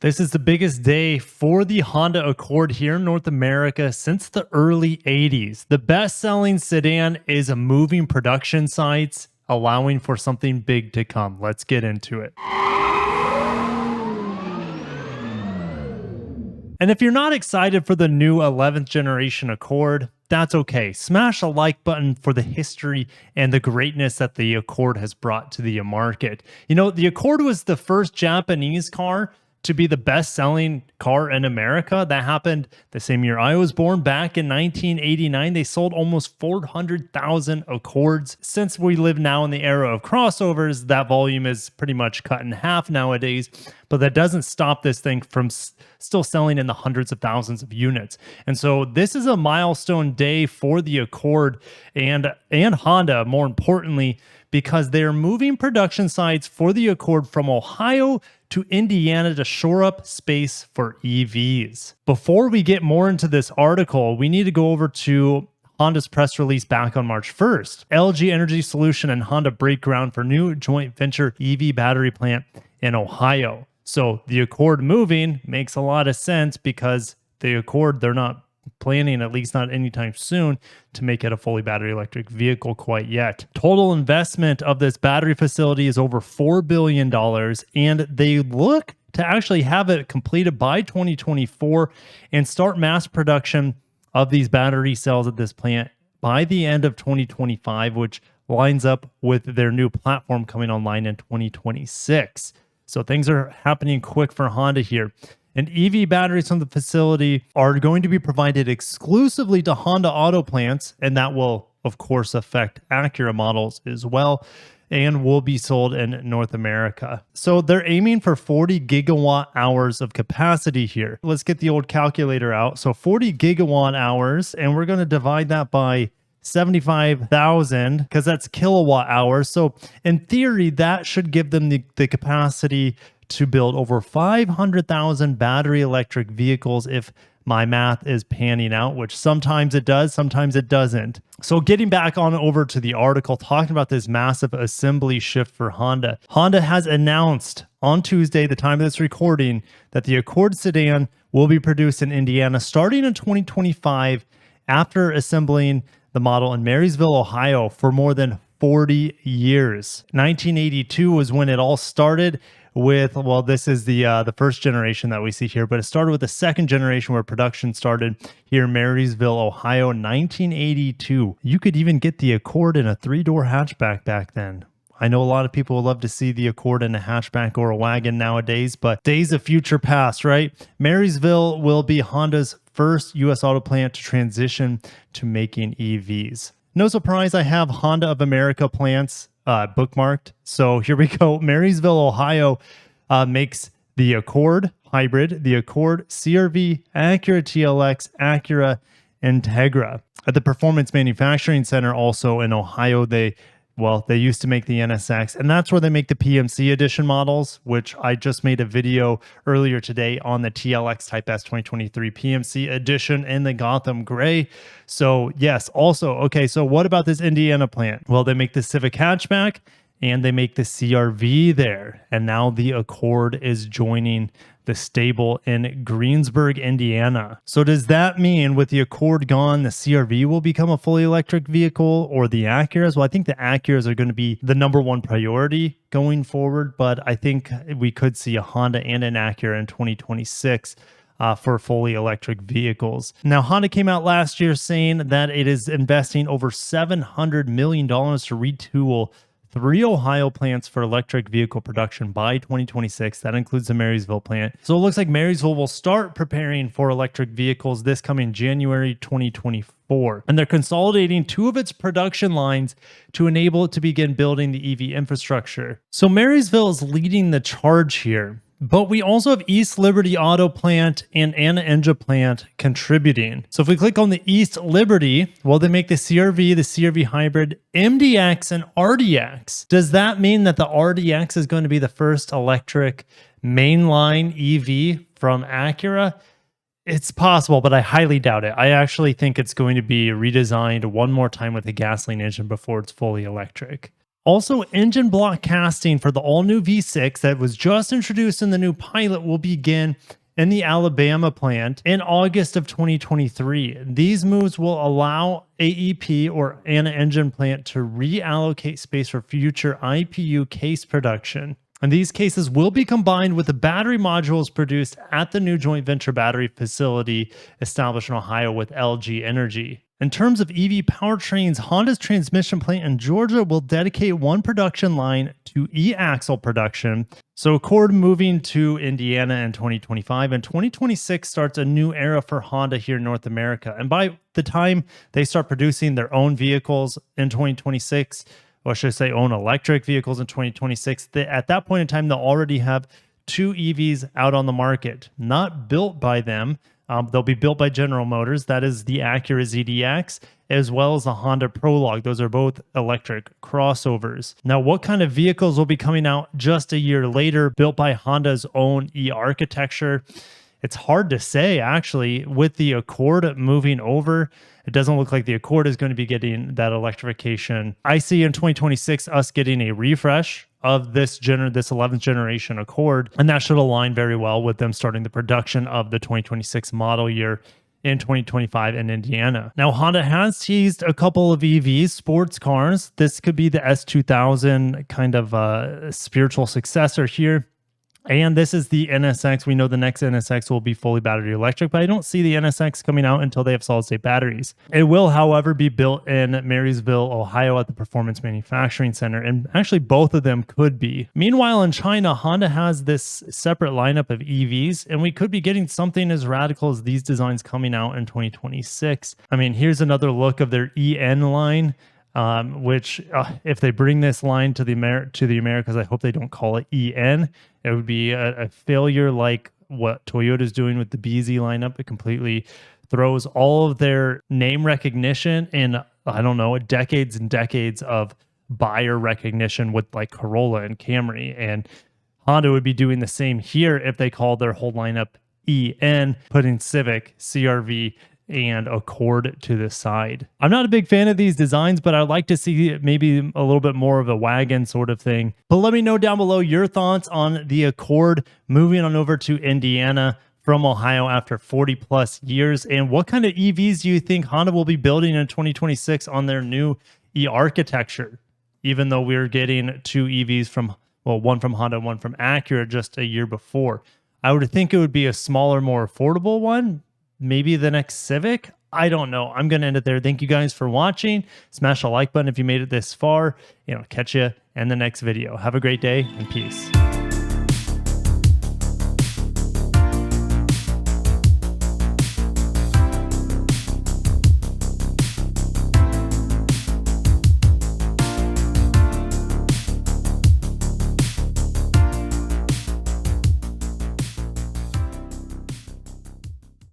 This is the biggest day for the Honda Accord here in North America since the early 80s. The best-selling sedan is moving production sites, allowing for something big to come. Let's get into it. And if you're not excited for the new 11th generation Accord, that's okay. Smash a like button for the history and the greatness that the Accord has brought to the market. You know, the Accord was the first Japanese car to be the best-selling car in America. That happened the same year I was born, back in 1989. They sold almost 400,000 Accords. Since we live now in the era of crossovers, that volume is pretty much cut in half nowadays, but that doesn't stop this thing from still selling in the hundreds of thousands of units. And so this is a milestone day for the Accord and Honda, more importantly, because they're moving production sites for the Accord from Ohio to Indiana to shore up space for EVs. Before we get more into this article, we need to go over to Honda's press release back on March 1st. LG Energy Solution and Honda break ground for new joint venture EV battery plant in Ohio. So the Accord moving makes a lot of sense because the Accord, they're not planning, at least not anytime soon, to make it a fully battery electric vehicle quite yet. Total investment of this battery facility is over $4 billion, and they look to actually have it completed by 2024 and start mass production of these battery cells at this plant by the end of 2025, which lines up with their new platform coming online in 2026. So things are happening quick for Honda here. And EV batteries from the facility are going to be provided exclusively to Honda auto plants, and that will, of course, affect Acura models as well, and will be sold in North America. So they're aiming for 40 gigawatt hours of capacity here. Let's get the old calculator out. So 40 gigawatt hours, and we're going to divide that by 75,000 because that's kilowatt hours. So in theory, that should give them the capacity to build over 500,000 battery electric vehicles if my math is panning out, which sometimes it does, sometimes it doesn't. So getting back on over to the article, talking about this massive assembly shift for Honda. Honda has announced on Tuesday, the time of this recording, that the Accord sedan will be produced in Indiana starting in 2025 after assembling the model in Marysville, Ohio for more than 40 years. 1982 was when it all started with, well, this is the first generation that we see here, but it started with the second generation where production started here in Marysville, Ohio, 1982. You could even get the Accord in a 3-door hatchback back then. I know a lot of people would love to see the Accord in a hatchback or a wagon nowadays, but days of future past, right? Marysville will be Honda's first U.S. auto plant to transition to making EVs. No surprise, I have Honda of America plants bookmarked. So here we go. Marysville, Ohio makes the Accord Hybrid, the Accord CR-V, Acura TLX, Acura Integra. At the Performance Manufacturing Center also in Ohio, they used to make the NSX, and that's where they make the PMC edition models, which I just made a video earlier today on the TLX Type S 2023 PMC edition in the Gotham Gray. So yes, also, okay, so what about this Indiana plant? Well, they make the Civic hatchback and they make the CR-V there. And now the Accord is joining the stable in Greensburg, Indiana. So does that mean with the Accord gone, the CR-V will become a fully electric vehicle, or the Acuras? Well, I think the Acuras are going to be the #1 priority going forward, but I think we could see a Honda and an Acura in 2026 for fully electric vehicles. Now, Honda came out last year saying that it is investing over $700 million to retool 3 Ohio plants for electric vehicle production by 2026. That includes the Marysville plant. So it looks like Marysville will start preparing for electric vehicles this coming January 2024. And they're consolidating 2 of its production lines to enable it to begin building the EV infrastructure. So Marysville is leading the charge here. But we also have East Liberty Auto Plant and Anna Enja Plant contributing. So if we click on the East Liberty, well, they make the CR-V, the CR-V Hybrid, MDX, and RDX. Does that mean that the RDX is going to be the first electric mainline EV from Acura? It's possible, but I highly doubt it. I actually think it's going to be redesigned one more time with a gasoline engine before it's fully electric. Also, engine block casting for the all new V6 that was just introduced in the new Pilot will begin in the Alabama plant in August of 2023. These moves will allow AEP or Anna Engine Plant to reallocate space for future IPU case production. And these cases will be combined with the battery modules produced at the new joint venture battery facility established in Ohio with LG Energy. In terms of EV powertrains, Honda's transmission plant in Georgia will dedicate one production line to e-axle production. So Accord moving to Indiana in 2025, and 2026 starts a new era for Honda here in North America. And by the time they start producing their own vehicles in 2026, or should I say own electric vehicles in 2026, at that point in time, they'll already have two EVs out on the market, not built by them. They'll be built by General Motors. That is the Acura ZDX, as well as the Honda Prologue. Those are both electric crossovers. Now, what kind of vehicles will be coming out just a year later, built by Honda's own e-architecture? It's hard to say, actually. With the Accord moving over, it doesn't look like the Accord is going to be getting that electrification. I see in 2026 us getting a refresh of this 11th generation Accord, and that should align very well with them starting the production of the 2026 model year in 2025 in Indiana. Now, Honda has teased a couple of EVs, sports cars. This could be the S2000 kind of spiritual successor here. And this is the NSX. We know the next NSX will be fully battery electric, but I don't see the NSX coming out until they have solid state batteries. It will, however, be built in Marysville, Ohio at the Performance Manufacturing Center, and actually both of them could be. Meanwhile, in China, Honda has this separate lineup of EVs, and we could be getting something as radical as these designs coming out in 2026. I mean, here's another look of their EN line. Which if they bring this line to the Americas, I hope they don't call it EN. It would be a failure like what Toyota's doing with the BZ lineup. It completely throws all of their name recognition in, I don't know, decades and decades of buyer recognition with like Corolla and Camry. And Honda would be doing the same here if they called their whole lineup EN, putting Civic, CRV, and Accord to the side. I'm not a big fan of these designs, but I'd like to see maybe a little bit more of a wagon sort of thing. But let me know down below your thoughts on the Accord moving on over to Indiana from Ohio after 40 plus years. And what kind of EVs do you think Honda will be building in 2026 on their new e-architecture? Even though we're getting two EVs from, well, one from Honda, one from Acura just a year before. I would think it would be a smaller, more affordable one. Maybe the next Civic? I don't know. I'm going to end it there. Thank you guys for watching. Smash the like button if you made it this far. Catch you in the next video. Have a great day and peace.